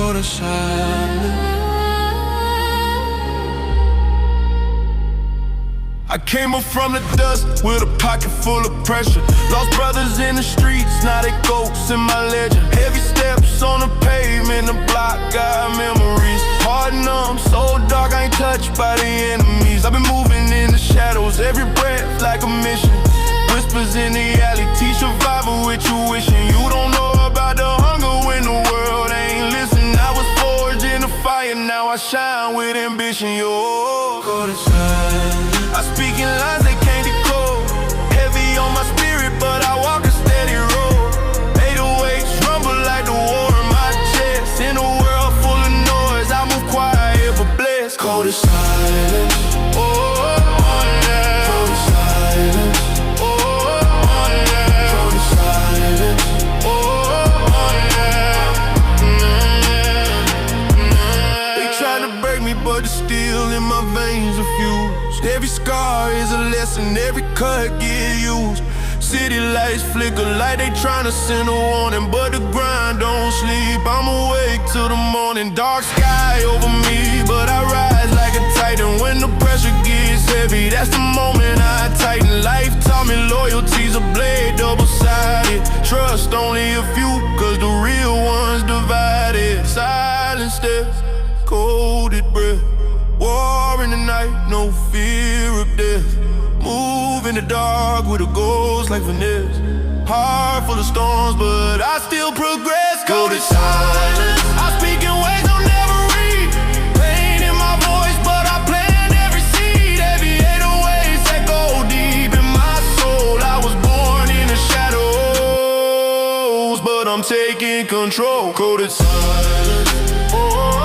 go to silence. I came up from the dust with a pocket full of pressure. Lost brothers in the streets, now they ghosts in my legend. Heavy steps on the pavement, the block got memories. Hard numb, so dark, I ain't touched by the enemies. I've been moving in the shadows, every breath like a mission. Whispers in the alley, teach survival with you wishing. You don't know about the hunger when the world ain't listening. I was forged in the fire, now I shine with ambition. Yo, go to silence. I speak in lines they can't decode. Heavy on my spirit, but I walk a steady road. 808s rumble like the war in my chest. In a world full of noise, I move quiet but blessed. Cold as silence. Oh, yeah. Cold as silence. Oh, yeah. Cold as silence. Oh, yeah. They tried to break me, but the steel in my veins refused. Every scar is a lesson, every cut get used. City lights flicker like they tryna send a warning, but the grind don't sleep. I'm awake till the morning. Dark sky over me, but I rise like a titan. When the pressure gets heavy, that's the moment I tighten. Life taught me loyalty's a blade, double-sided. Trust only a few, cause the real ones divided. Silent steps, colded breath. War in the night, no fear of death. Move in the dark with a ghost like finesse. Heart full of storms, but I still progress. Go to silence. I speak in ways I'll never read. Pain in my voice, but I plant every seed. Every 808s echo deep in my soul. I was born in the shadows, but I'm taking control. Go to silence. Oh.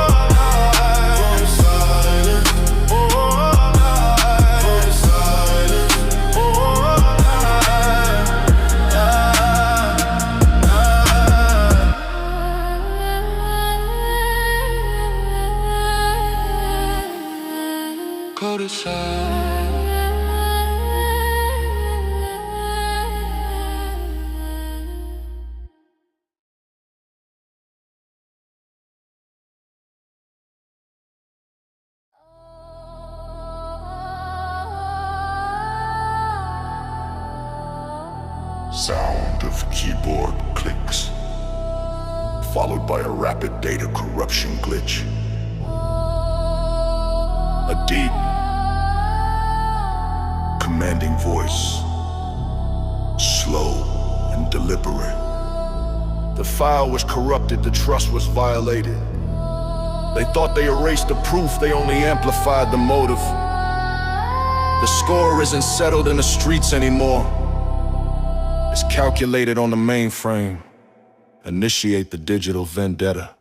Go to silence. Sound of keyboard clicks, followed by a rapid data corruption glitch. A deep, commanding voice, slow and deliberate. The file was corrupted, the trust was violated. They thought they erased the proof, they only amplified the motive. The score isn't settled in the streets anymore. It's calculated on the mainframe. Initiate the digital vendetta.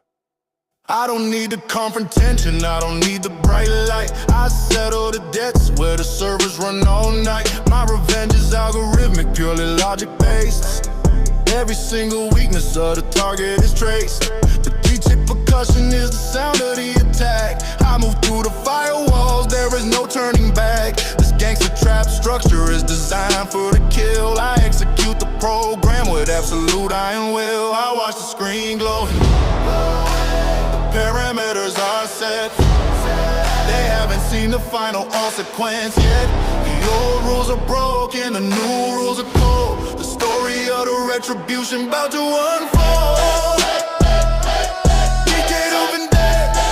I don't need the confrontation, I don't need the bright light. I settle the debts where the servers run all night. My revenge is algorithmic, purely logic-based. Every single weakness of the target is traced. The DJ percussion is the sound of the attack. I move through the firewalls, there is no turning back. This gangster trap structure is designed for the kill. I execute the program with absolute iron will. I watch the screen glow. Parameters are set. They haven't seen the final consequence yet. The old rules are broken, the new rules are cold. The story of the retribution about to unfold. Decade of vendetta.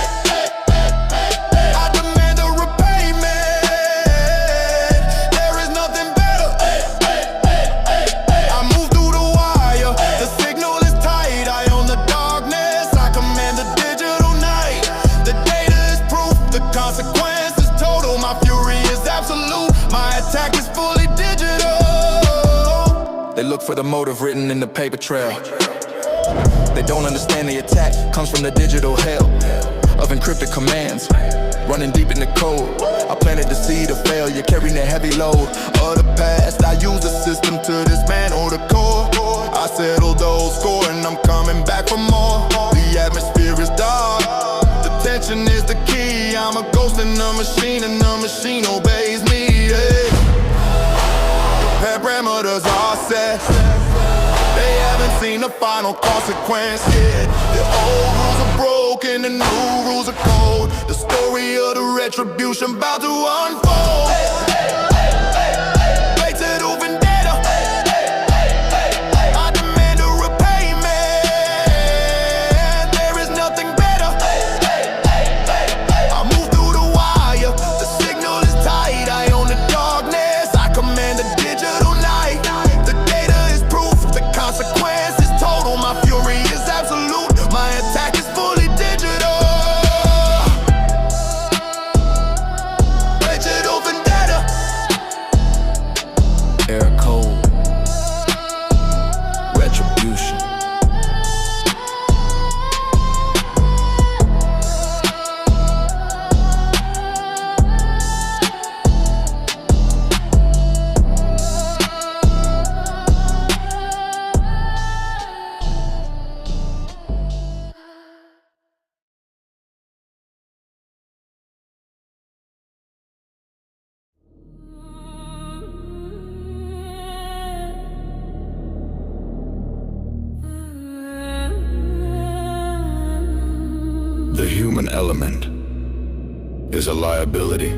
I demand a repayment. There is nothing better. I move through the wire. The signal is tight. I own the darkness. I command the digital night. The data is proof. The consequence is total. My fury is absolute. My attack is fully digital. They look for the motive written in the paper trail. They don't understand the attack comes from the digital hell of encrypted commands, running deep in the code. I planted the seed of failure, carrying a heavy load of the past. I use the system to dismantle the core. I settle those score and I'm coming back for more. The atmosphere is dark. The tension is the key. I'm a ghost in a machine and the machine obeys me. Yeah. Parameters are set. They haven't seen the final consequence. Yeah, the old rules are broken, the new rules are cold. The story of the retribution about to unfold. Fated over vendetta. I demand a repayment. There is nothing better. I move through the wire. The signal is tight. I own the darkness. I command the digital night. The data is proof. The consequence is total. My fury is absolute. My attack is fully digital. Digital vendetta. Air code. Retribution. The human element is a liability.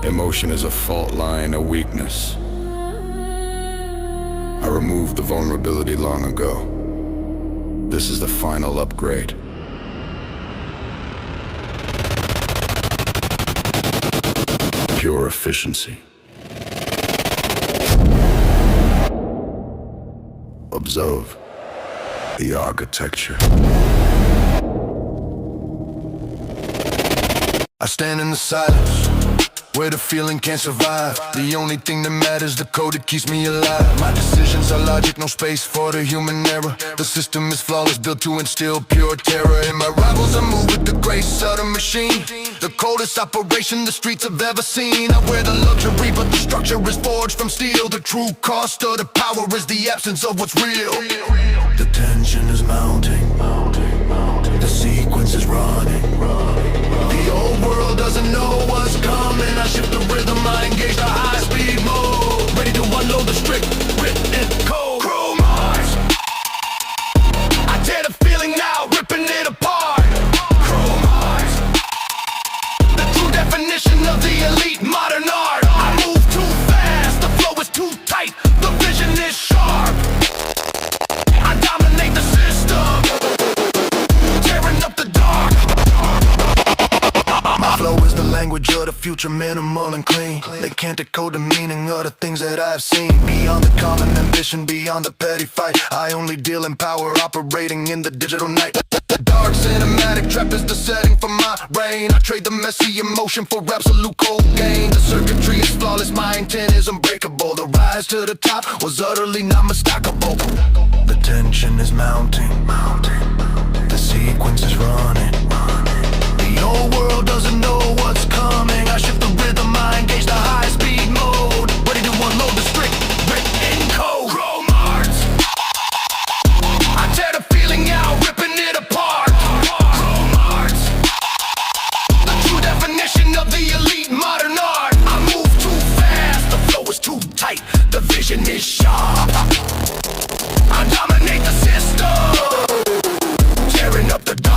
Emotion is a fault line, a weakness. I removed the vulnerability long ago. This is the final upgrade. Pure efficiency. Observe the architecture. I stand in the silence, where the feeling can't survive. The only thing that matters, the code that keeps me alive. My decisions are logic, no space for the human error. The system is flawless, built to instill pure terror. And my rivals are moved with the grace of the machine. The coldest operation the streets have ever seen. I wear the luxury, but the structure is forged from steel. The true cost of the power is the absence of what's real. The tension is mounting, the sequence is running. The old world doesn't know what's coming. I shift the rhythm, I engage the high-speed mode. Ready to unload the strict written code. Crew Mars, I tear the feeling now, ripping it apart. Crew Mars, the true definition of the elite modern art. I move too fast, the flow is too tight, the vision is sharp. I dominate the system, tearing up the dark. My flow is the language of the future, minimal and clean. They can't decode the meaning of the things that I've seen. Beyond the common ambition, beyond the petty fight, I only deal in power, operating in the digital night. The dark cinematic trap is the setting for my reign. I trade the messy emotion for absolute cold gain. The circuitry is flawless, my intent is unbreakable. The rise to the top was utterly not mistakable. The tension is mounting, the sequence is running. The old world doesn't know what's coming. I shift the rhythm, I engage the high-speed mode. Ready to unload the strict written code. Grow Mars, I tear the feeling out, ripping it apart. Grow Mars, the true definition of the elite modern art. I move too fast, the flow is too tight, the vision is sharp. I dominate the system, tearing up the dark.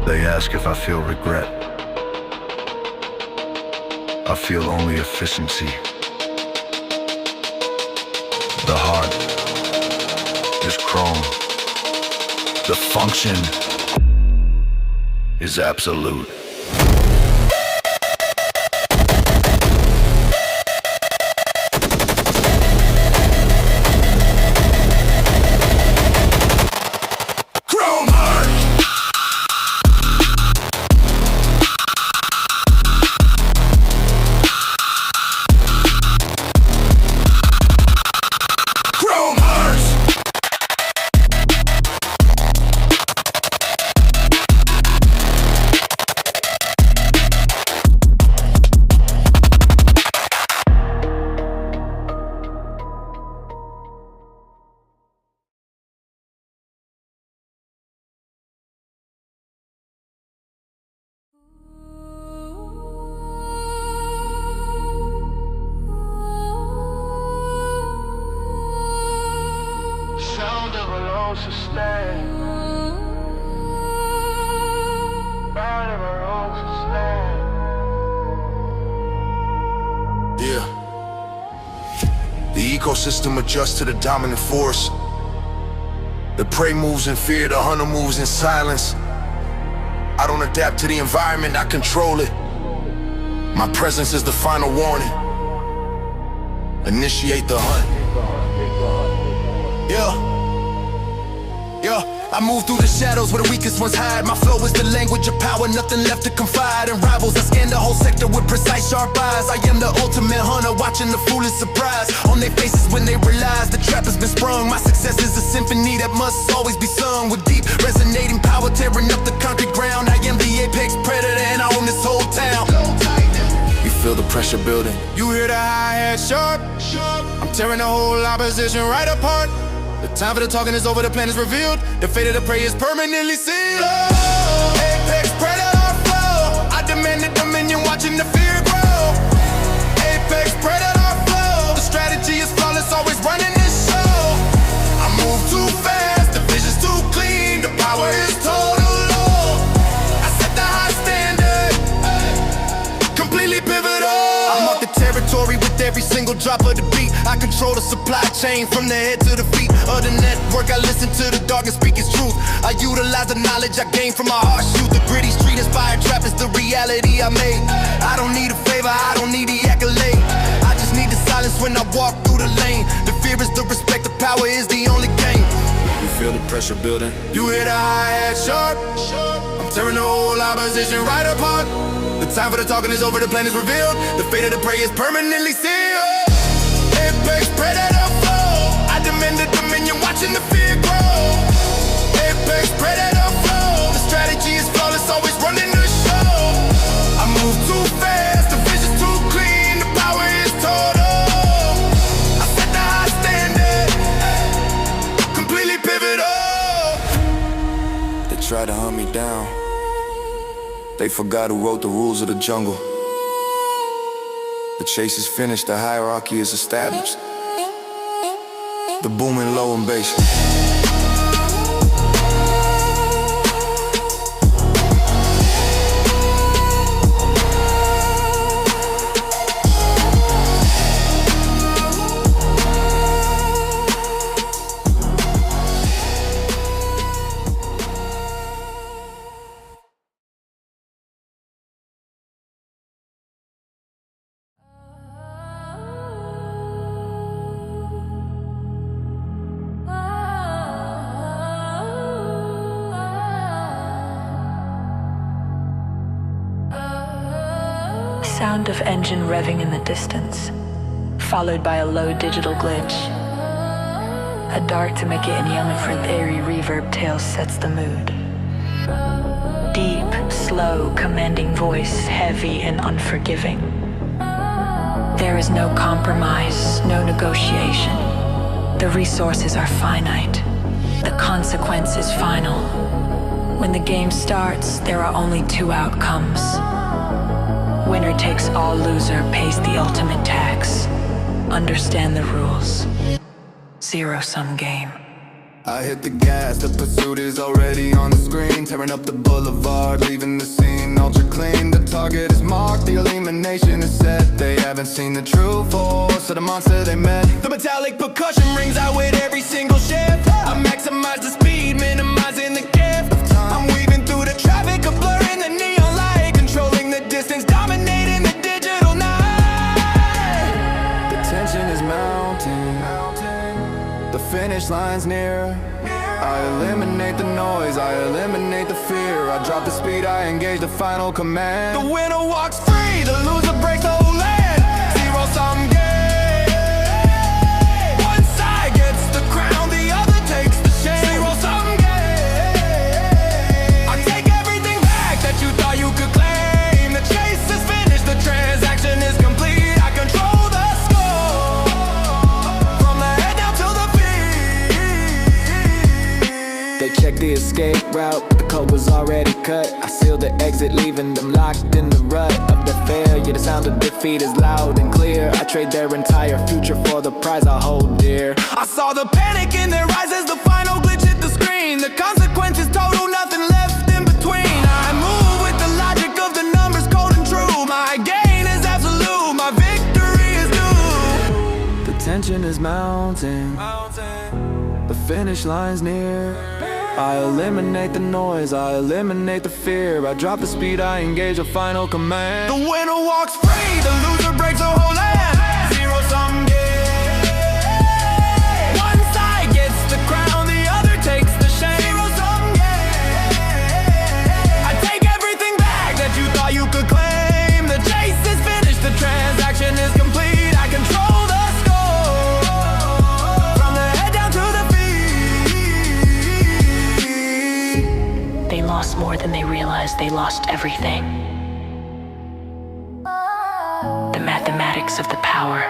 They ask if I feel regret. I feel only efficiency. The heart is chrome. The function is absolute. ecosystem adjusts to the dominant force. The prey moves in fear, the hunter moves in silence. I don't adapt to the environment, I control it. My presence is the final warning. Initiate the hunt. I move through the shadows where the weakest ones hide. My flow is the language of power, nothing left to confide in rivals. I scan the whole sector with precise sharp eyes. I am the ultimate hunter, watching the foolish surprise on their faces when they realize the trap has been sprung. My success is a symphony that must always be sung with deep resonating power, tearing up the concrete ground. I am the apex predator and I own this whole town. You feel the pressure building. You hear the hi-hat sharp. I'm tearing the whole opposition right apart. The time for the talking is over, the plan is revealed. The fate of the prey is permanently sealed. Apex predator flow. I demand the dominion, watching the fear grow. Apex predator flow. The strategy is flawless, always running this show. I move too fast, the vision's too clean. The power is total low. I set the high standard, completely pivotal. I mark the territory with every single drop of the beat. I control the supply chain from the head to the feet of the network. I listen to the dark and speak its truth. I utilize the knowledge I gained from my harsh youth. The gritty street inspired trap is the reality I made. I don't need a favor, I don't need the accolade. I just need the silence when I walk through the lane. The fear is the respect, the power is the only game. You feel the pressure building. You hear the hi-hat sharp. I'm tearing the whole opposition right apart. The time for the talking is over, the plan is revealed. The fate of the prey is permanently sealed. Apex predator flow. I demand the dominion, watching the fear grow. Apex predator flow. The strategy is flawless, always running the show. I move too fast, the vision's too clean. The power is total. I set the high standard, completely pivotal. They try to hunt me down. They forgot who wrote the rules of the jungle. The chase is finished, the hierarchy is established. The booming low and bass. Sound of engine revving in the distance, followed by a low digital glitch. A dark to make it in Yummy airy reverb tail sets the mood. Deep, slow, commanding voice, heavy and unforgiving. There is no compromise, no negotiation. The resources are finite. The consequence is final. When the game starts, there are only two outcomes. Winner takes all, loser pays the ultimate tax. Understand the rules. Zero-sum game. I hit the gas, the pursuit is already on the screen. Tearing up the boulevard, leaving the scene ultra clean. The target is marked, the elimination is set. They haven't seen the true force of the monster they met. The metallic percussion rings out with every single shift. I maximize the speed, minimizing the gift. I'm weaving through the traffic, a blur in the neon light. Controlling the distance, dominating the digital night. The tension is mounting, the finish line's near. I eliminate the noise, I eliminate the fear. I drop the speed, I engage the final command. The winner walks free, the loser breaks the whole land. Zero-sum game. One side gets the crown, the other takes the shame. Zero-sum game. I take everything back that you thought you could claim. The chase is finished, the transaction is complete. I control the score, from the head down to the feet. They checked the escape route, but the code was already cut. I sealed the exit, leaving them locked in the rut of the failure. The sound of defeat is loud and clear. I trade their entire future for the prize I hold dear. I saw the panic in their eyes as the final glitch hit the screen. The consequence is total, nothing left in between. I move with the logic of the numbers, cold and true. My gain is absolute, my victory is due. The tension tension is mounting. The finish line's near. I eliminate the noise, I eliminate the fear. I drop the speed, I engage a final command. The winner walks free, the loser breaks a whole land. Zero-sum game. One side gets the crown, the other takes the shame. Zero-sum game. I take everything back that you thought you could claim. The chase is finished, the transaction is complete. I control the score, from the head down to the feet. They lost more than they realized. They lost everything. The mathematics of the power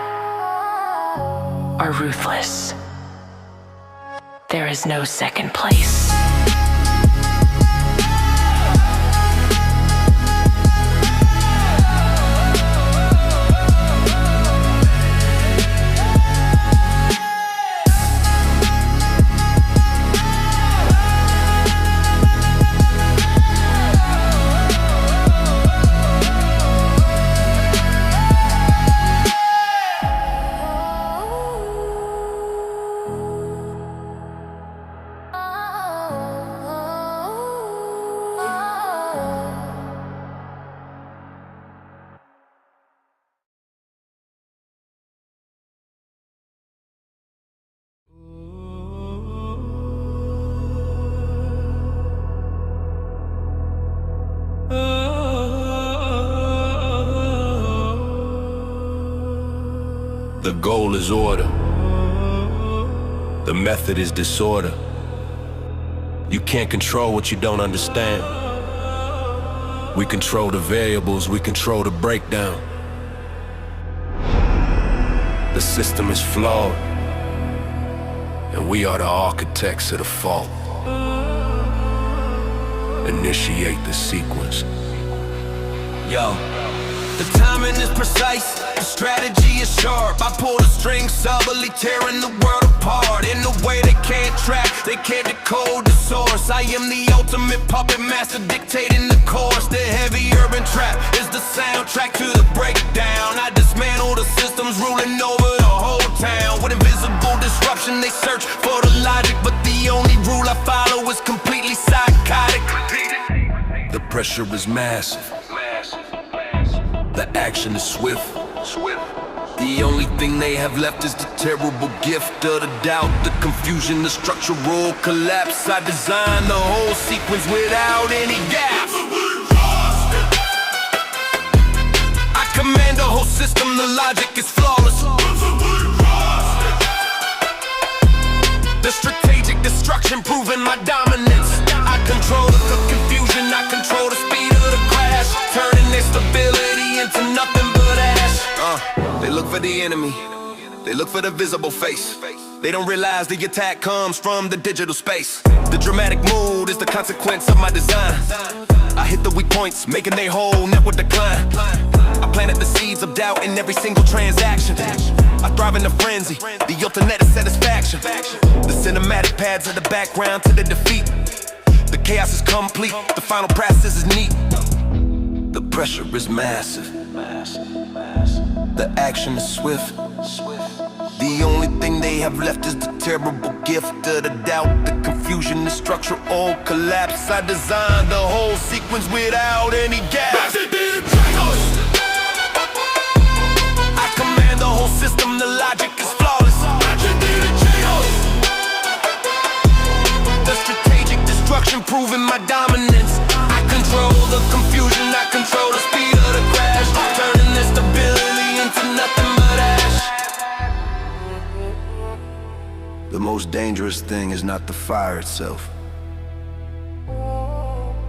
are ruthless. There is no second place. The goal is order. The method is disorder. You can't control what you don't understand. We control the variables, we control the breakdown. The system is flawed, and we are the architects of the fault. Initiate the sequence. Yo, the timing is precise, the strategy is sharp. I pull the strings subtly, tearing the world apart. In a way they can't track, they can't decode the source. I am the ultimate puppet master, dictating the course. The heavy urban trap is the soundtrack to the breakdown. I dismantle the systems ruling over the whole town. With invisible disruption they search for the logic, but the only rule I follow is completely psychotic. The pressure is massive. The action is swift. The only thing they have left is the terrible gift of the doubt, the confusion, the structural collapse. I designed the whole sequence without any gaps. I command the whole system, the logic is flawless. The strategic destruction proving my dominance. I control the confusion, I control the speed of the crash, turning their stability into nothing but ash. They look for the enemy, they look for the visible face. They don't realize the attack comes from the digital space. The dramatic mood is the consequence of my design. I hit the weak points, making their whole network decline. I planted the seeds of doubt in every single transaction. I thrive in the frenzy, the ultimate of satisfaction. The cinematic pads are the background to the defeat. The chaos is complete, the final process is neat. The pressure is massive. The action is swift. The only thing they have left is the terrible gift of the doubt, the confusion, the structural collapse. I designed the whole sequence without any gaps. I command the whole system, the logic is flawless. The strategic destruction proving my dominance. I control the confusion, I control the speed of the crash, turning their stability into nothing but ash. The most dangerous thing is not the fire itself.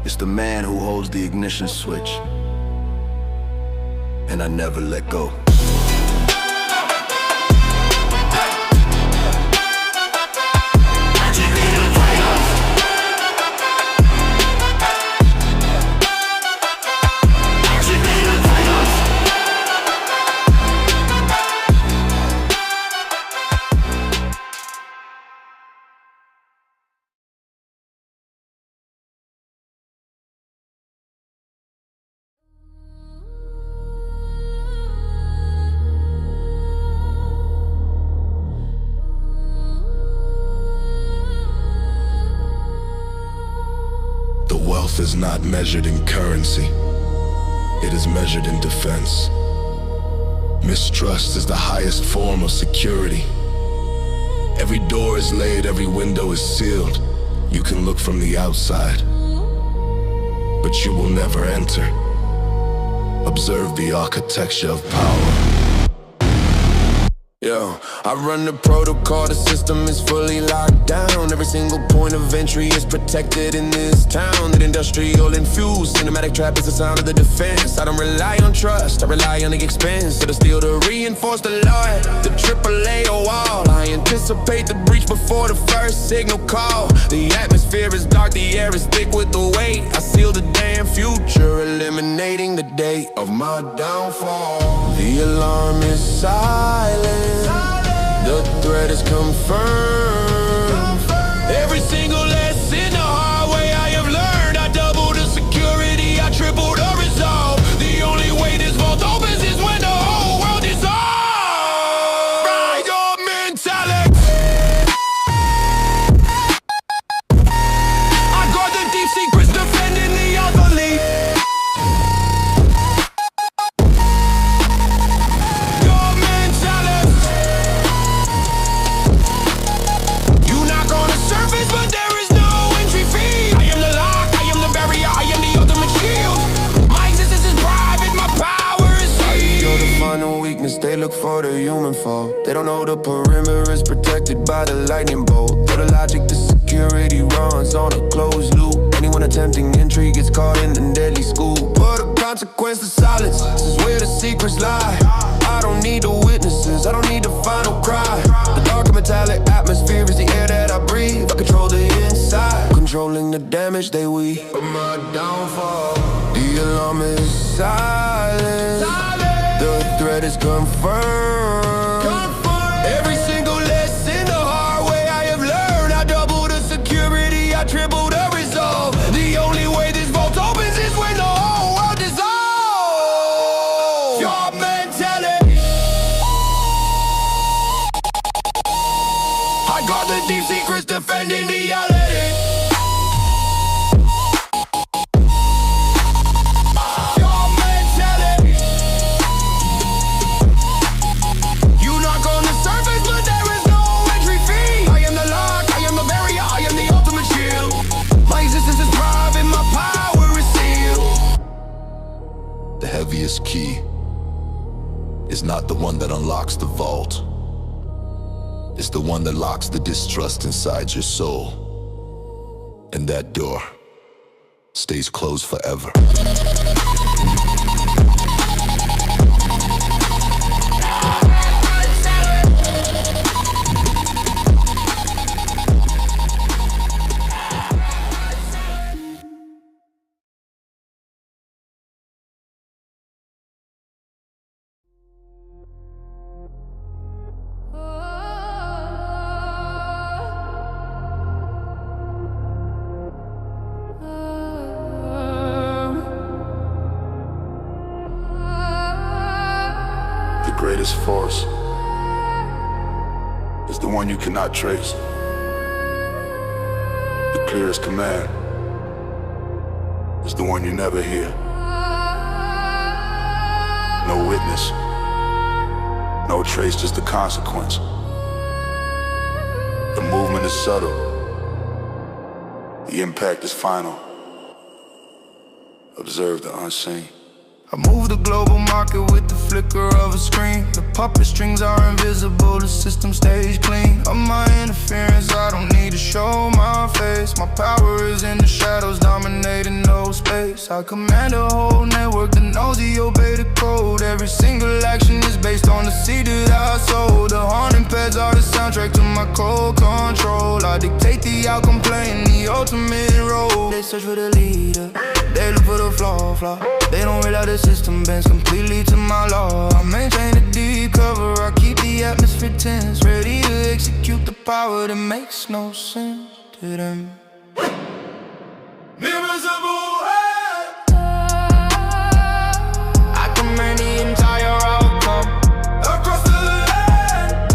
It's the man who holds the ignition switch. And I never let go. Worth is not measured in currency. It is measured in defense. Mistrust is the highest form of security. Every door is laid, every window is sealed. You can look from the outside, but you will never enter. Observe the architecture of power. Yo, I run the protocol, the system is fully locked down. Every single point of entry is protected in this town. That industrial infused, cinematic trap is the sound of the defense. I don't rely on trust, I rely on the expense of the steel to reinforce the law. The AAA wall, I anticipate the breach before the first signal call. The atmosphere is dark, the air is thick with the weight. I seal the damn future, eliminating the date of my downfall. The alarm is silent. The threat is confirmed. Every single lesson the hard way I have learned. I double the security, I triple the resolve. The only way this vault opens is when the whole world dissolves. Ride your mentality. I guard the deep secrets, defending the elderly. They look for the human fall. They don't know the perimeter is protected by the lightning bolt. For the logic, the security runs on a closed loop. Anyone attempting entry gets caught in the deadly scoop. But the consequence of silence, this is where the secrets lie. I don't need the witnesses, I don't need the final cry. The dark and metallic atmosphere is the air that I breathe. I control the inside, controlling the damage they weave. But my downfall, the alarm is silent. The threat is confirmed. Every single lesson the hard way I have learned. I double the security, I triple the resolve. The only way this vault opens is when the whole world dissolves. Your mentality. I got the deep secrets defending reality. The heaviest key is not the one that unlocks the vault. It's the one that locks the distrust inside your soul. And that door stays closed forever. The greatest force is the one you cannot trace. The clearest command is the one you never hear. No witness, no trace, just the consequence. The movement is subtle, the impact is final. Observe the unseen. I move the global market with the flicker of a screen. The puppet strings are invisible, the system stays clean. Of my interference, I don't need to show my face. My power is in the shadows, dominating no space. I command a whole network that knows he obey the code. Every single action is based on the seed that I sowed. The haunting pads are the soundtrack to my cold control. I dictate the outcome, playing the ultimate role. They search for the leader, they look for the flaw. They don't realize the system bends completely to my law. I maintain a deep cover, I keep the atmosphere tense, ready to execute the power that makes no sense to them. Invisible head. I command the entire outcome across the land.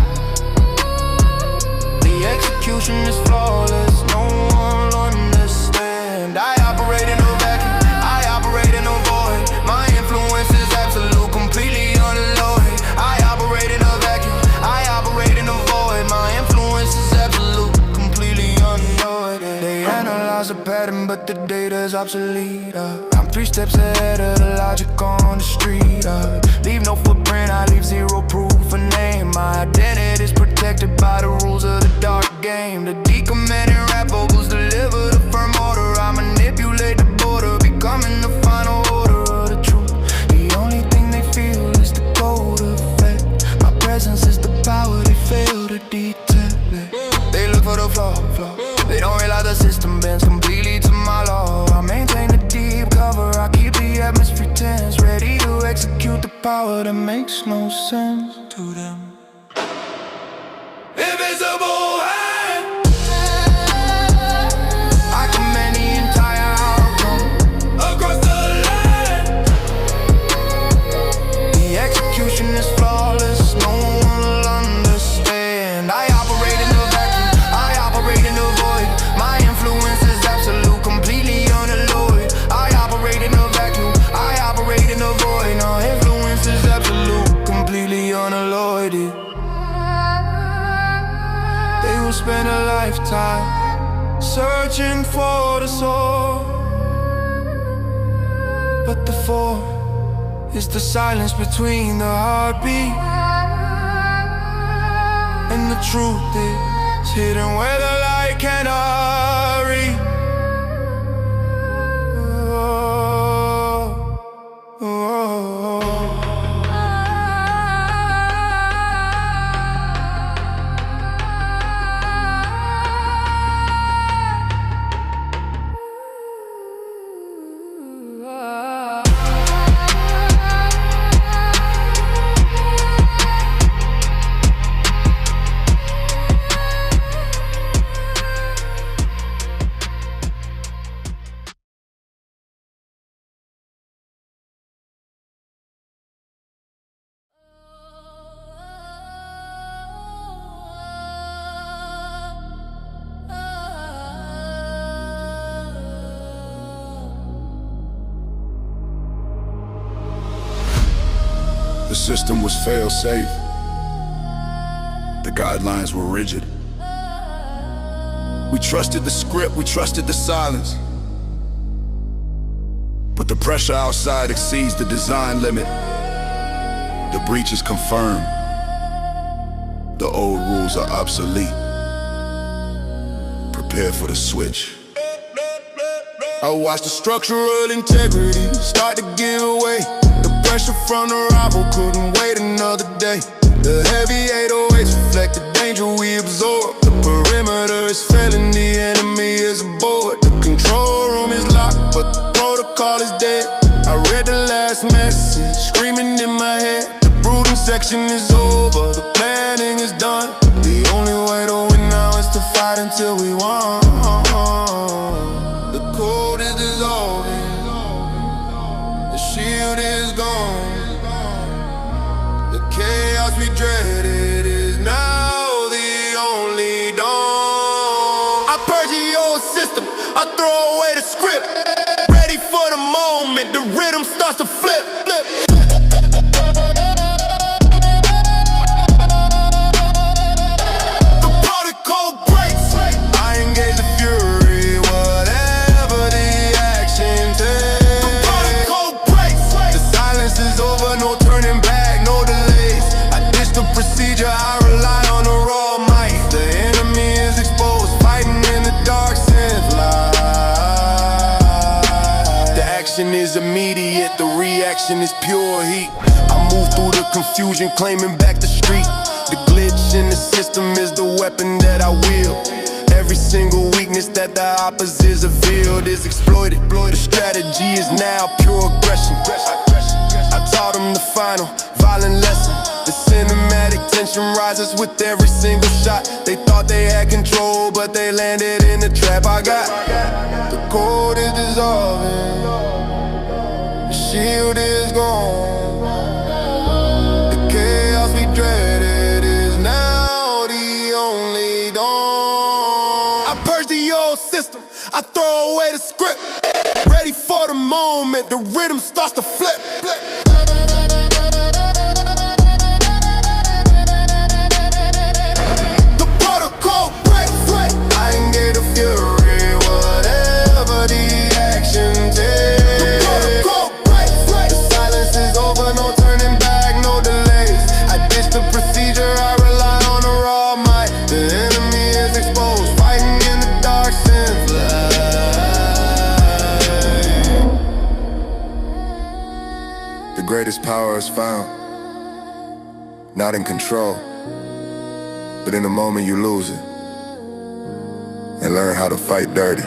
The execution is flawless, no one will understand. I operate in a but the data's obsolete. I'm 3 steps ahead of the logic on the street. Leave no footprint, I leave 0 proof of name. My identity's protected by the rules of the dark game. The decommanding rap vocals deliver the firm order. I manipulate the border, becoming the final order of the truth. The only thing they feel is the cold effect. My presence is the power they fail to detect. They look for the flaw. They don't realize the system bends completely to my law. I maintain the deep cover, I keep the atmosphere tense, ready to execute the power that makes no sense to them. Invisible hand, I command the entire outcome across the land. The execution is flawless, no one will understand. I operate in the vacuum, I operate in the void. My influence is absolute, completely unalloyed. I operate in the vacuum, I operate in the void. No, influence is absolute, completely unalloyed. They will spend a lifetime searching for the soul, but the four is the silence between the heartbeat and the truth is hidden where the light cannot reach. Oh, oh, oh. The system was fail-safe. The guidelines were rigid. We trusted the script, we trusted the silence. But the pressure outside exceeds the design limit. The breach is confirmed. The old rules are obsolete. Prepare for the switch. I watched the structural integrity start to give away. The pressure from the rival couldn't wait another day. The heavy 808s reflect the danger we absorb. The perimeter is failing, the enemy is aboard. The control room is locked, but the protocol is dead. I read the last message, screaming in my head. The brooding section is over, the planning is done. The only way to win now is to fight until we won. The code is dissolving, the shield is gone. The chaos we dreaded is now the only dawn. I purge the old system, I throw away the script. Ready for the moment, the rhythm starts to flip. The protocol breaks, I engage the fury, whatever the action takes. The protocol breaks, the silence is over, no turning back, no delays. I ditch the procedure, I rely on the raw might. The enemy is exposed, fighting in the dark synth light. The action is immediate, the reaction is pure heat. I move through the confusion, claiming back the street. The glitch in the system is the weapon that I wield. Every single weakness that the opposites revealed is exploited. The strategy is now pure aggression. I taught them the final, violent lesson. The cinematic tension rises with every single shot. They thought they had control, but they landed in the trap I got. The code is dissolving, the shield is gone. The chaos we dreaded is now the only dawn. I purge the old system, I throw away the script. Ready for the moment, the rhythm starts to flip. The protocol breaks, I engage the fury, whatever the power is found, not in control, but in the moment you lose it, and learn how to fight dirty.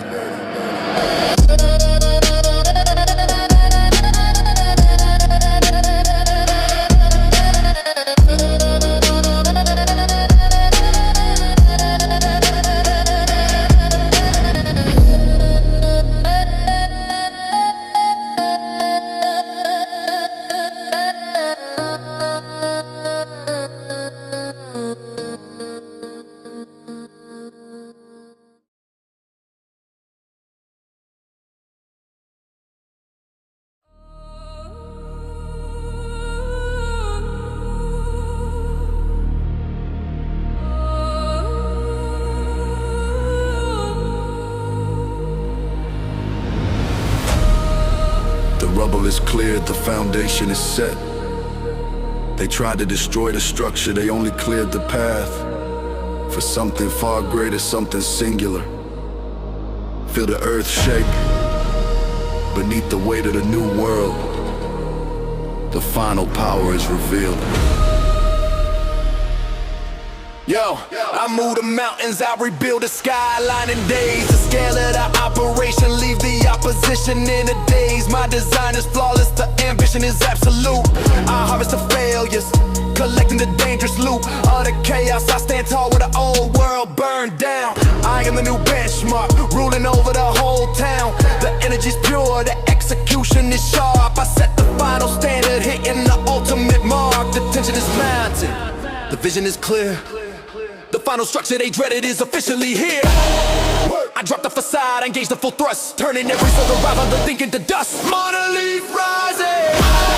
The rubble is cleared, the foundation is set. They tried to destroy the structure, they only cleared the path for something far greater, something singular. Feel the earth shake beneath the weight of the new world. The final power is revealed. Yo, I move the mountains, I rebuild the skyline in days. The scale of the operation, leave the opposition in a daze. My design is flawless, the ambition is absolute. I harvest the failures, collecting the dangerous loot. All the chaos, I stand tall with the old world burned down. I am the new benchmark, ruling over the whole town. The energy's pure, the execution is sharp. I set the final standard, hitting the ultimate mark. The tension is mounting, the vision is clear. The final structure they dreaded is officially here. I drop the facade, engage the full thrust, turning every survivor to thinking to dust. Monolith rising,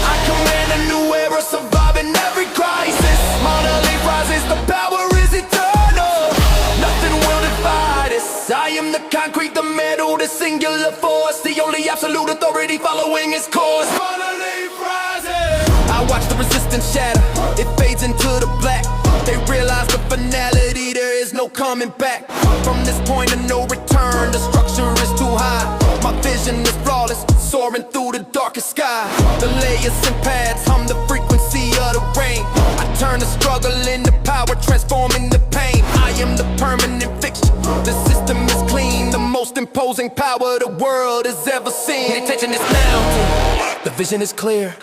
I command a new era, surviving every crisis. Monolith rises, the power is eternal. Nothing will divide us. I am the concrete, the metal, the singular force, the only absolute authority following its course. Monolith rising. I watch the resistance shatter, it fades into the black. They realize the finality, there is no coming back. From this point of no return, the structure is too high. My vision is flawless, soaring through the darkest sky. The layers and paths, hum the frequency of the rain. I turn the struggle into power, transforming the pain. I am the permanent fixture, the system is clean. The most imposing power the world has ever seen. The attention is mounting, the vision is clear.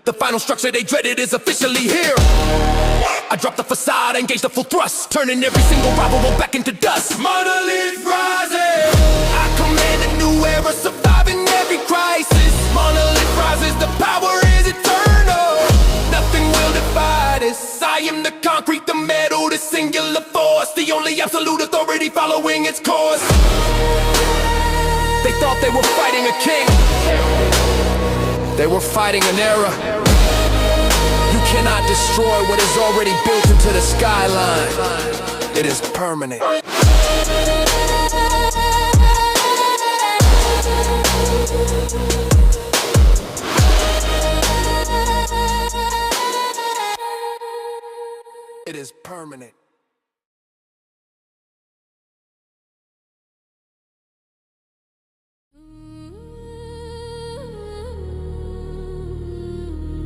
The final structure they dreaded is officially here. I drop the facade, engage the full thrust, turning every single rival back into dust. Monolith rising, I command a new era, surviving every crisis. Monolith rises, the power is eternal. Nothing will divide us. I am the concrete, the metal, the singular force, the only absolute authority following its course. They thought they were fighting a king, they were fighting an era. You cannot destroy what is already built into the skyline. It is permanent. It is permanent.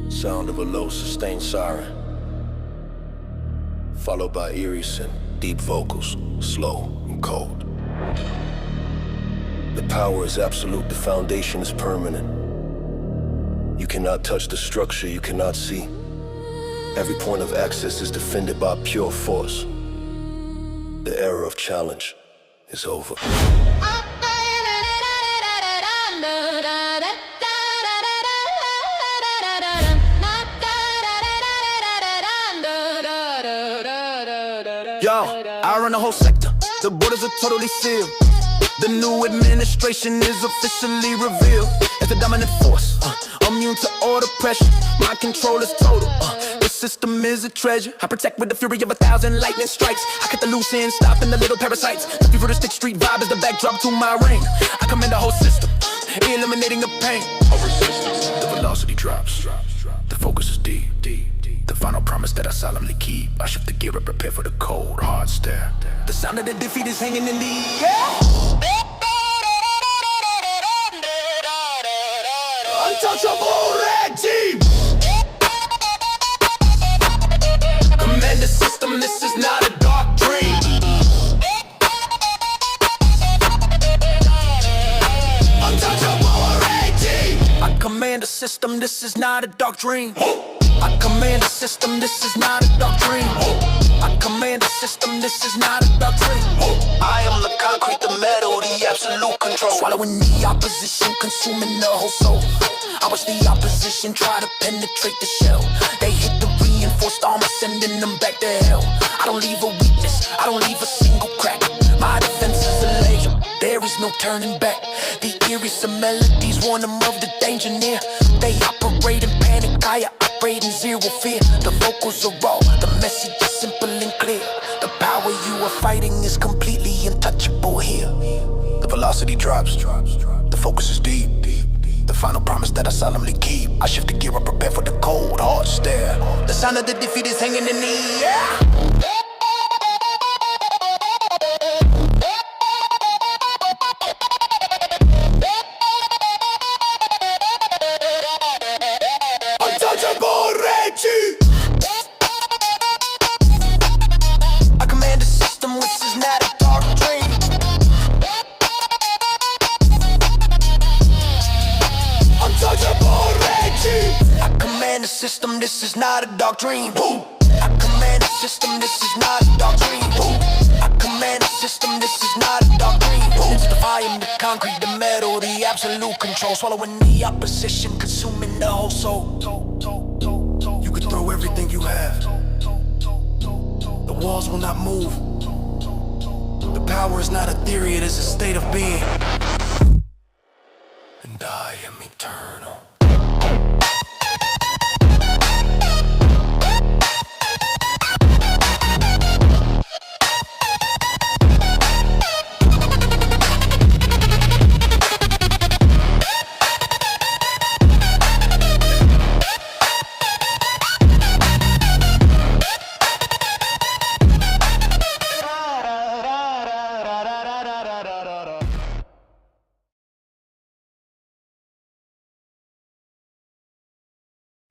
Sound of a low sustained siren, followed by eerie synth, deep vocals, slow and cold. The power is absolute, the foundation is permanent. You cannot touch the structure you cannot see. Every point of access is defended by pure force. The era of challenge is over. Yo, I run the whole sector, the borders are totally sealed. The new administration is officially revealed as the dominant force, immune to all the pressure. My control is total, the system is a treasure. I protect with the fury of 1,000 lightning strikes. I cut the loose ends, stopping the little parasites. The Futuristic street vibe is the backdrop to my reign. I command the whole system, eliminating the pain. Over resistance, the velocity drops. The focus is deep. The final promise that I solemnly keep. I shift the gear and prepare for the cold, hard stare. The sound of the defeat is hanging in the air. Untouchable red team. not a dark dream. I command the system, this is not a dark dream. I command the system, this is not a dark dream. I am the concrete, the metal, the absolute control. Swallowing the opposition, consuming the whole soul. I watch the opposition try to penetrate the shell. They hit the reinforced armor, sending them back to hell. I don't leave a weakness, I don't leave a single crack. My defense is a laser, there is no turning back. The eerie melodies warn them of the danger near. They operate in panic, I operate in zero fear. The vocals are raw, the message is simple and clear. The power you are fighting is completely untouchable here. The velocity drops, the focus is deep. The final promise that I solemnly keep. I shift the gear, I prepare for the cold, hard stare. The sound of the defeat is hanging in the air. Untouchable Reggie. I command the system, which is not a dark dream. Untouchable Reggie. I command the system, this is not a dark dream. I command the system, this is not a dark dream. I command the system, this is not a dark dream. It's the fire, the concrete, the metal, the absolute control. Swallowing the opposition, consuming the whole soul. You can throw everything you have, the walls will not move. The power is not a theory, it is a state of being. And I am eternal.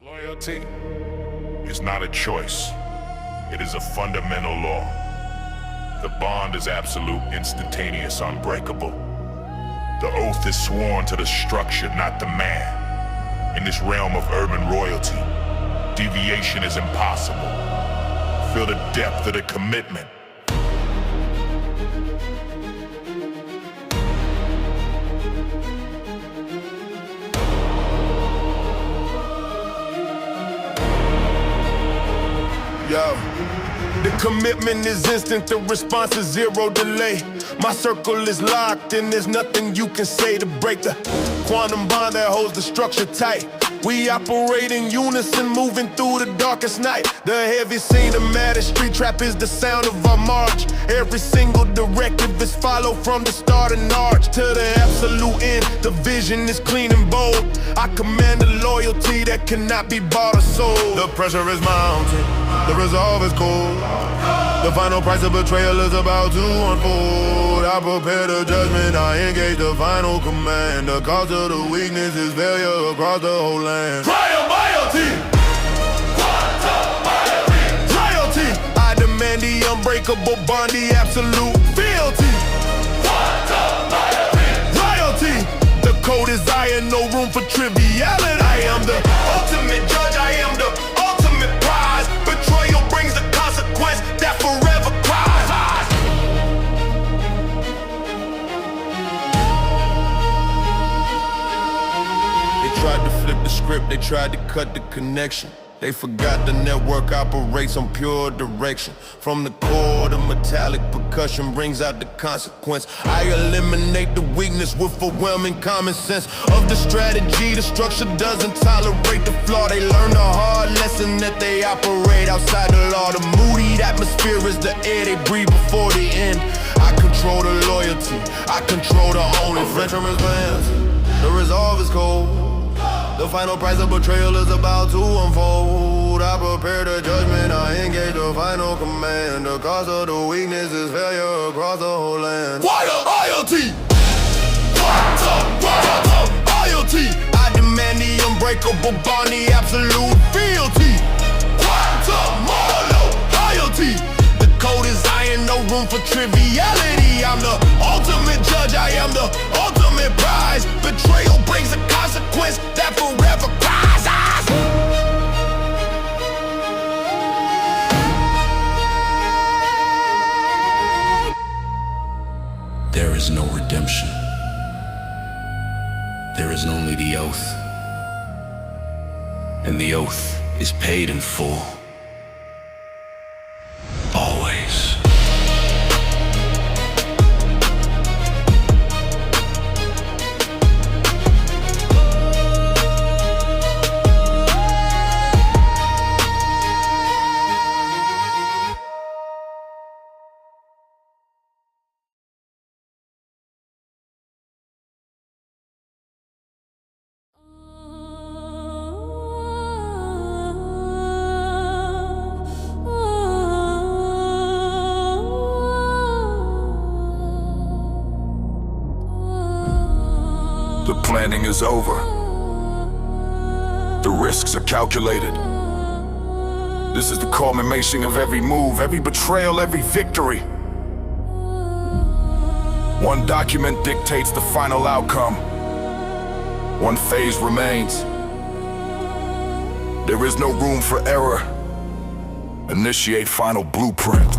Loyalty is not a choice. It is a fundamental law. The bond is absolute, instantaneous, unbreakable. The oath is sworn to the structure, not the man. In this realm of urban royalty, deviation is impossible. Feel the depth of the commitment. Yo, the commitment is instant, the response is zero delay. My circle is locked and there's nothing you can say to break the quantum bond that holds the structure tight. We operate in unison, moving through the darkest night. The heavy scene of maddest street trap is the sound of our march. Every single directive is followed from the start and arch to the absolute end. The vision is clean and bold. I command a loyalty that cannot be bought or sold. The pressure is mounting, the resolve is cold. The final price of betrayal is about to unfold. I prepare the judgment, I engage the final command. The cause of the weakness is failure across the whole land. Loyalty! Loyalty! I demand the unbreakable bond, the absolute fealty. Loyalty! The code is iron, no room for triviality. I am the ultimate judge, I am the ultimate prize. Betrayal brings the consequence that forever cries. They tried to flip the script, they tried to cut the connection. They forgot the network operates on pure direction. From the core, the metallic percussion brings out the consequence. I eliminate the weakness with overwhelming common sense of the strategy. The structure doesn't tolerate the flaw. They learn the hard lesson that they operate outside the law. The moody atmosphere is the air they breathe before the end. I control the loyalty, I control the only veteran plans. The resolve is cold. The final price of betrayal is about to unfold. I prepare the judgment, I engage the final command. The cause of the weakness is failure across the whole land. Loyalty! Loyalty! I demand the unbreakable bond, the absolute fealty. Loyalty! The code is iron, no room for triviality. I'm the ultimate judge, I am the ultimate prize. Betrayal brings a consequence that forever cries. There's only the oath. And the oath is paid in full. Always. The planning is over. The risks are calculated. This is the culmination of every move, every betrayal, every victory. One document dictates the final outcome. One phase remains. There is no room for error. Initiate final blueprint.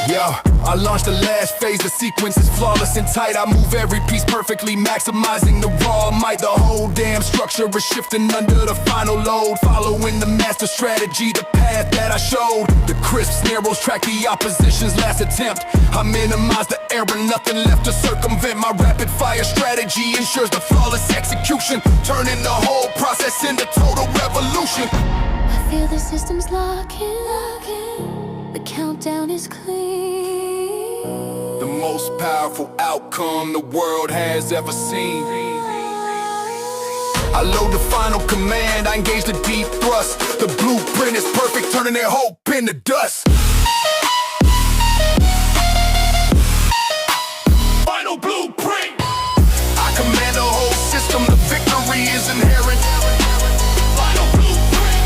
Yeah, I launched the last phase, the sequence is flawless and tight. I move every piece perfectly, maximizing the raw might. The whole damn structure is shifting under the final load. Following the master strategy, the path that I showed. The crisp narrows track the opposition's last attempt. I minimize the error, nothing left to circumvent. My rapid fire strategy ensures the flawless execution, turning the whole process into total revolution. I feel the system's locking. The countdown is clean. The most powerful outcome the world has ever seen. I load the final command, I engage the deep thrust. The blueprint is perfect, turning their hope into dust. Final blueprint. I command the whole system, the victory is inherent. Final blueprint.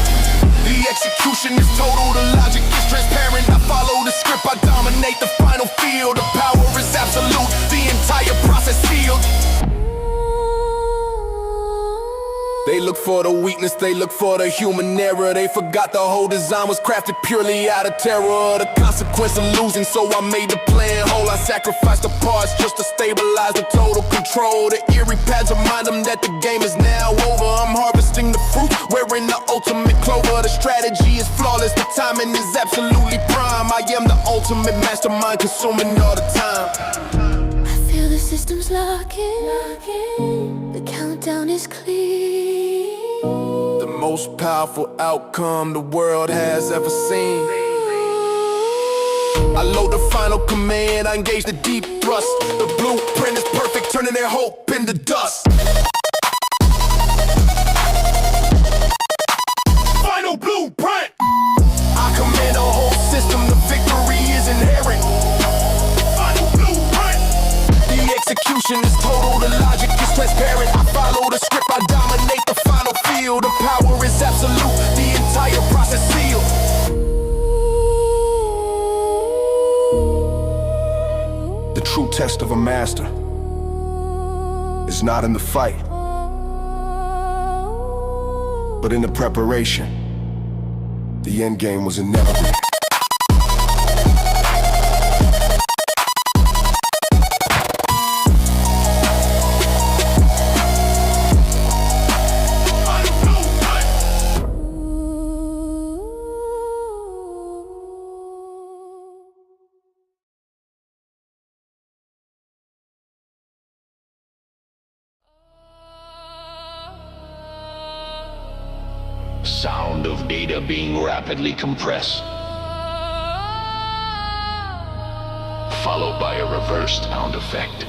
The execution is total, the logic is transparent. I follow the script, I dominate the final field. The power is absolute, the entire process sealed. They look for the weakness, they look for the human error. They forgot the whole design was crafted purely out of terror. The consequence of losing, so I made the plan whole. I sacrificed the parts just to stabilize the total control. The eerie pads remind them that the game is now over. I'm harvesting the fruit, wearing the ultimate clover. The strategy is flawless, the timing is absolutely prime. I am the ultimate mastermind, consuming all the time. I feel the system's locking. The countdown is clear. The most powerful outcome the world has ever seen. I load the final command, I engage the deep thrust. The blueprint is perfect, turning their hope into dust. Final blueprint. I command the whole system, the victory is inherent. Final blueprint. The execution is total, the logic is transparent. I follow the script, I dominate the final field. The power is absolute, the entire process sealed. The true test of a master is not in the fight, but in the preparation. The end game was inevitable. Sound of data being rapidly compressed, followed by a reverse sound effect.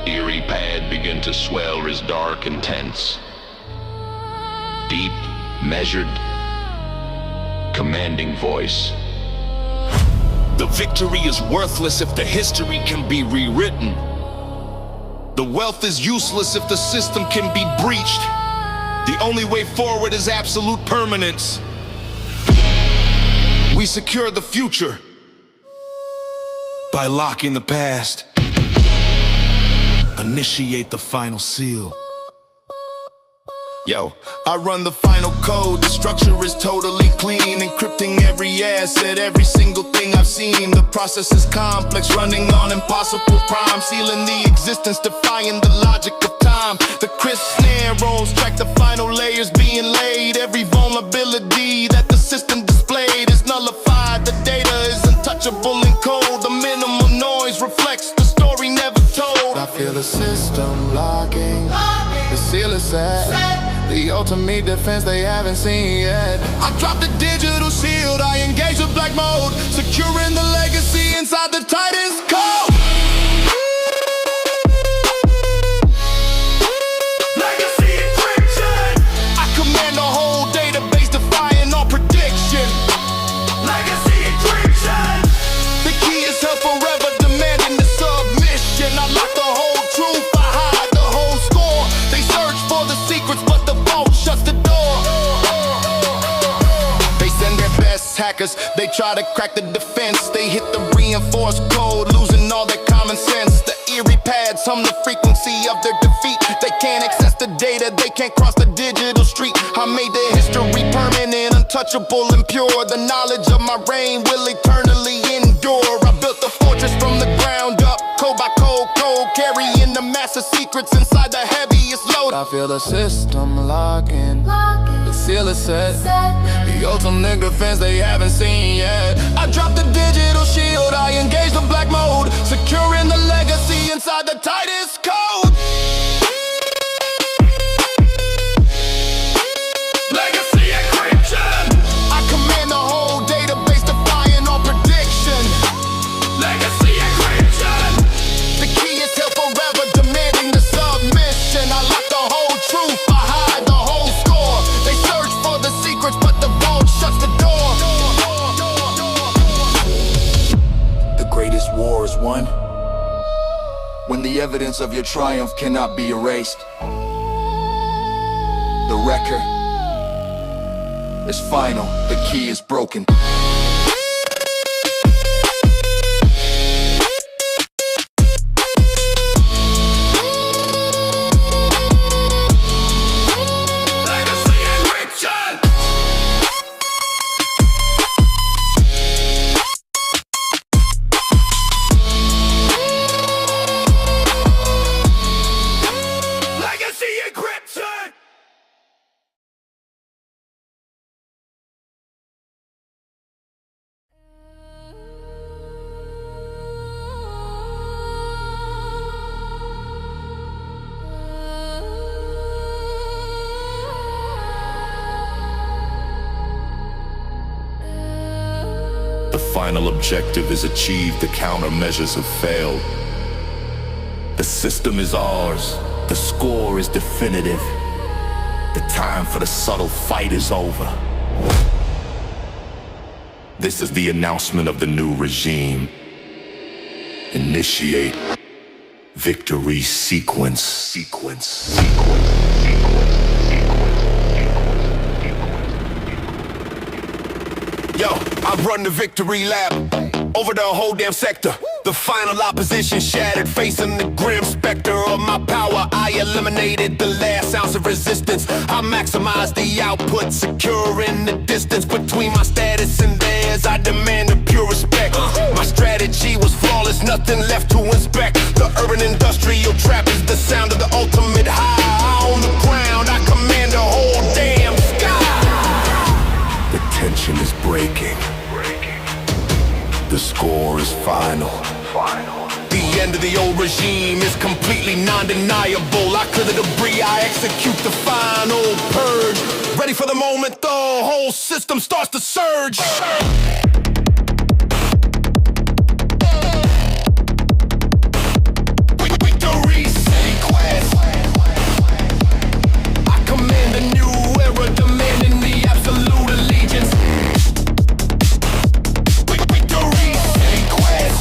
Eerie pad begin to swell as dark and tense. Deep, measured, commanding voice. The victory is worthless if the history can be rewritten. The wealth is useless if the system can be breached. The only way forward is absolute permanence. We secure the future by locking the past. Initiate the final seal. Yo, I run the final code, the structure is totally clean, encrypting every asset, every single thing I've seen. The process is complex, running on impossible prime, sealing the existence, defying the logic of time. The crisp snare rolls track the final layers being laid. Every vulnerability that the system displayed is nullified. The data is untouchable and cold. The minimal noise reflects the story never told. I feel the system locking, the seal is set. The ultimate defense they haven't seen yet. I dropped the digital shield, I engage the black mode, securing the legacy inside the Titan's code. Legacy encryption. I command the whole database, defying all prediction. Legacy encryption. The key is held forever, demanding the submission. I lock the whole truth, I hide the whole score. They search for the secrets, but the vault shuts the door. They send their best hackers, they try to crack the defense. They hit the reinforced code, losing all their common sense. The eerie pads hum the frequency of their defeat. They can't access the data, they can't cross the digital street. I made the history permanent, untouchable and pure. The knowledge of my reign will eternally endure. I built the fortress from the ground up, code by code, carrying the master secrets inside the heaviest load. I feel the system locking, the seal is set. The ultimate defense they haven't seen yet. I dropped the digital shield, I engage the black mode, securing the legacy inside the tightest code. Legacy encryption. I command the whole database, defying all prediction. Legacy encryption. The key is held forever, demanding the submission. I lock the whole truth, I hide the whole score. They search for the secrets, but the vault shuts the door. The greatest war is won when the evidence of your triumph cannot be erased. The record is final, the key is broken. Legacy encryption. Legacy encryption. The final objective is achieved, the countermeasures have failed. The system is ours, the score is definitive. The time for the subtle fight is over. This is the announcement of the new regime. Initiate victory sequence. Yo, I run the victory lap over the whole damn sector. The final opposition shattered, facing the grim specter of my power. I eliminated the last ounce of resistance. I maximized the output, securing the distance between my status and theirs. I demand a pure respect. My strategy was flawless, nothing left to inspect. The urban industrial trap is the sound of the ultimate high. On the ground, I command the whole damn sky. The tension is breaking. The score is final. The end of the old regime is completely non-deniable. I clear the debris, I execute the final purge. Ready for the moment the whole system starts to surge. Victory sequence. I command a new era, demanding the absolute allegiance. Victory sequence.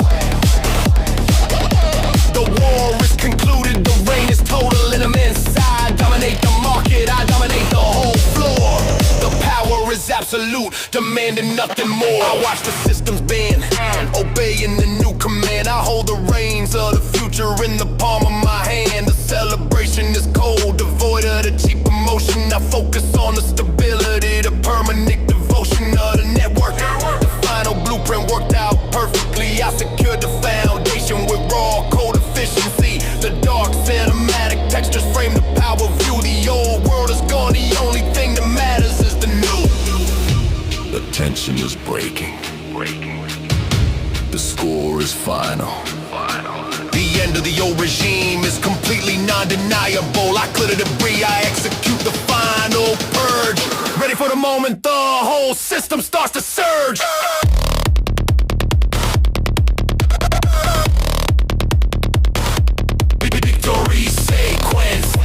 The war is concluded, the reign is total and immense. I dominate the market, I dominate the whole floor. The power is absolute, demanding nothing more. I watch the systems bend, obeying the new command. I hold the reins of the future in the palm of my hand. The celebration is cold, devoid of the cheap emotion. I civilization is breaking. The score is final. The end of the old regime is completely non-deniable. I clear the debris, I execute the final purge. Ready for the moment the whole system starts to surge. Victory sequence.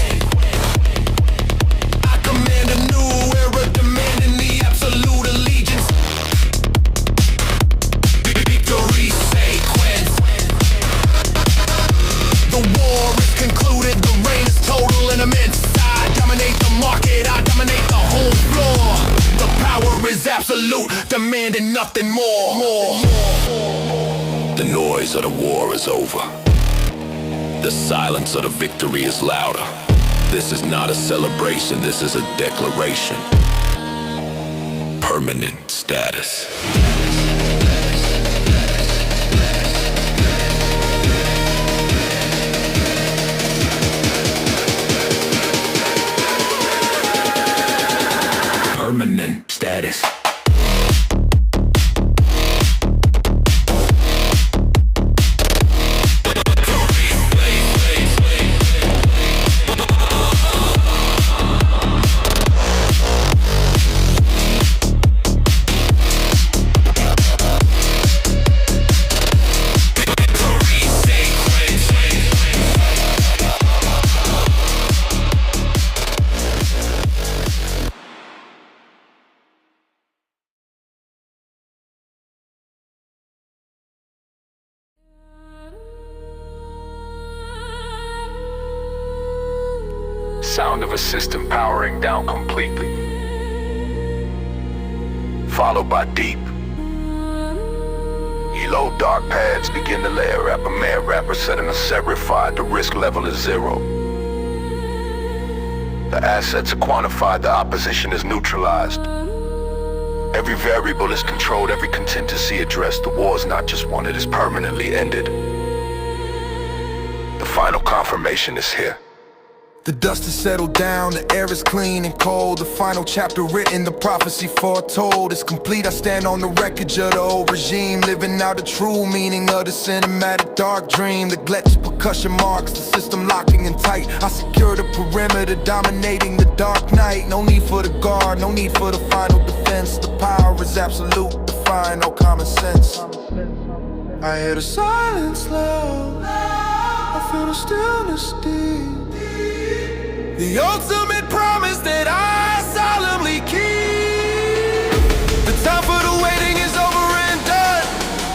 I command a new era, demanding the absolute allegiance. Victory sequence. The war is concluded, the reign is total and immense. I dominate the market, I dominate the whole floor. The power is absolute, demanding nothing more. The noise of the war is over. The silence of the victory is louder. This is not a celebration, this is a declaration. Permanent status. Permanent status. Sound of a system powering down completely, followed by deep. Low dark pads begin to layer up. A mad rapper setting a serified. The risk level is 0. The assets are quantified, the opposition is neutralized. Every variable is controlled, every contingency addressed. The war's not just won, it is permanently ended. The final confirmation is here. The dust has settled down, the air is clean and cold. The final chapter written, the prophecy foretold is complete. I stand on the wreckage of the old regime, living out the true meaning of the cinematic dark dream. The glitch percussion marks, the system locking in tight. I secure the perimeter, dominating the dark night. No need for the guard, no need for the final defense. The power is absolute, define no common sense. I hear the silence loud, I feel the stillness deep. The ultimate promise that I solemnly keep. The time for the waiting is over and done.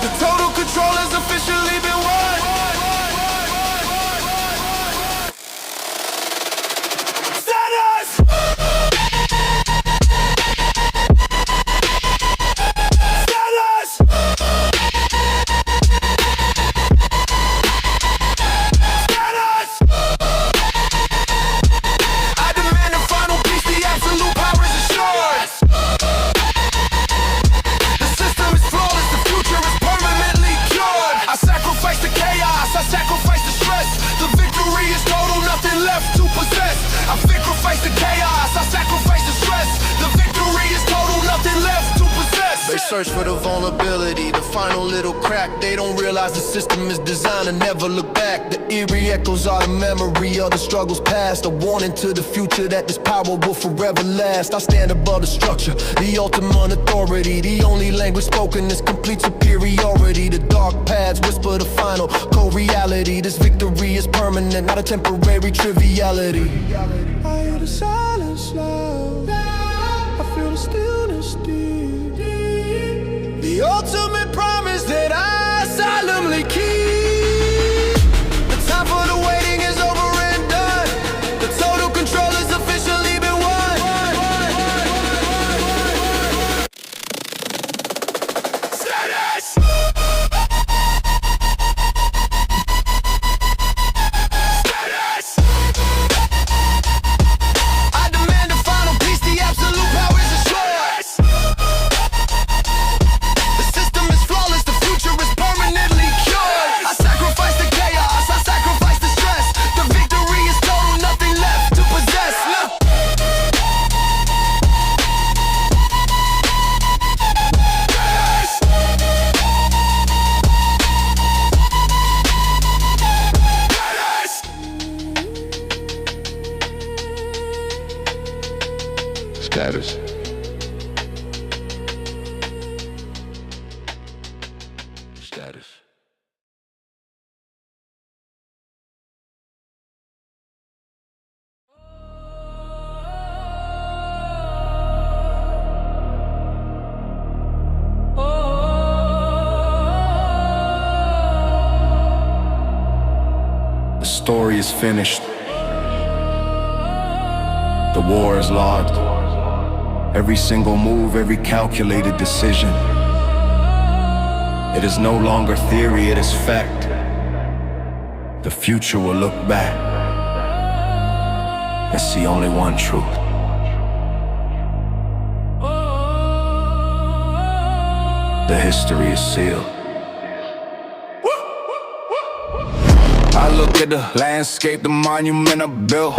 The total control has officially been won. Status! Status! I sacrifice the chaos, I sacrifice the stress. The victory is total, nothing left to possess. They search for the vulnerability, the final little crack. They don't realize the system is designed to never look back. The eerie echoes are the memory of the struggles past, a warning to the future that this power will forever last. I stand above the structure, the ultimate authority. The only language spoken is complete superiority. The dark paths whisper the final co-reality. This victory is permanent, not a temporary triviality. I hear the silence loud, I feel the stillness deep. The ultimate promise that I solemnly keep. The time for the waiting is over and done. The total control has officially been won. Status! Status! I demand a final peace, the absolute power is assured. The system is flawless, the future is permanently cured. Status. Status. The story is finished. The war is logged. Every single move, every calculated decision. It is no longer theory, it is fact. The future will look back and see only one truth. The history is sealed. I look at the landscape, the monument I built.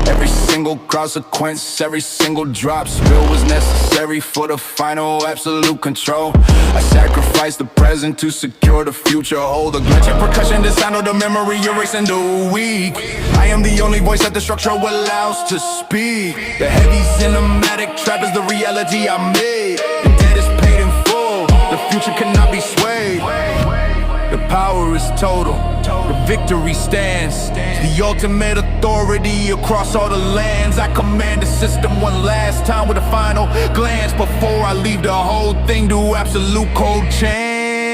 Every single consequence, every single drop spill was necessary for the final absolute control. I sacrificed the present to secure the future. Hold the glitch and percussion to sound of the memory, erasing the weak. I am the only voice that the structure allows to speak. The heavy cinematic trap is the reality I made. The debt is paid in full, the future cannot be swayed. The power is total, the victory stands. The ultimate authority across all the lands. I command the system one last time with a final glance before I leave the whole thing to absolute cold change.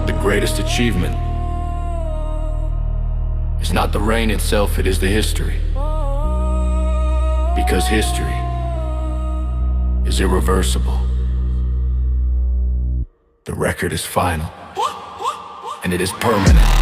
The greatest achievement is not the reign itself, it is the history. Because history is irreversible. The record is final, and it is permanent.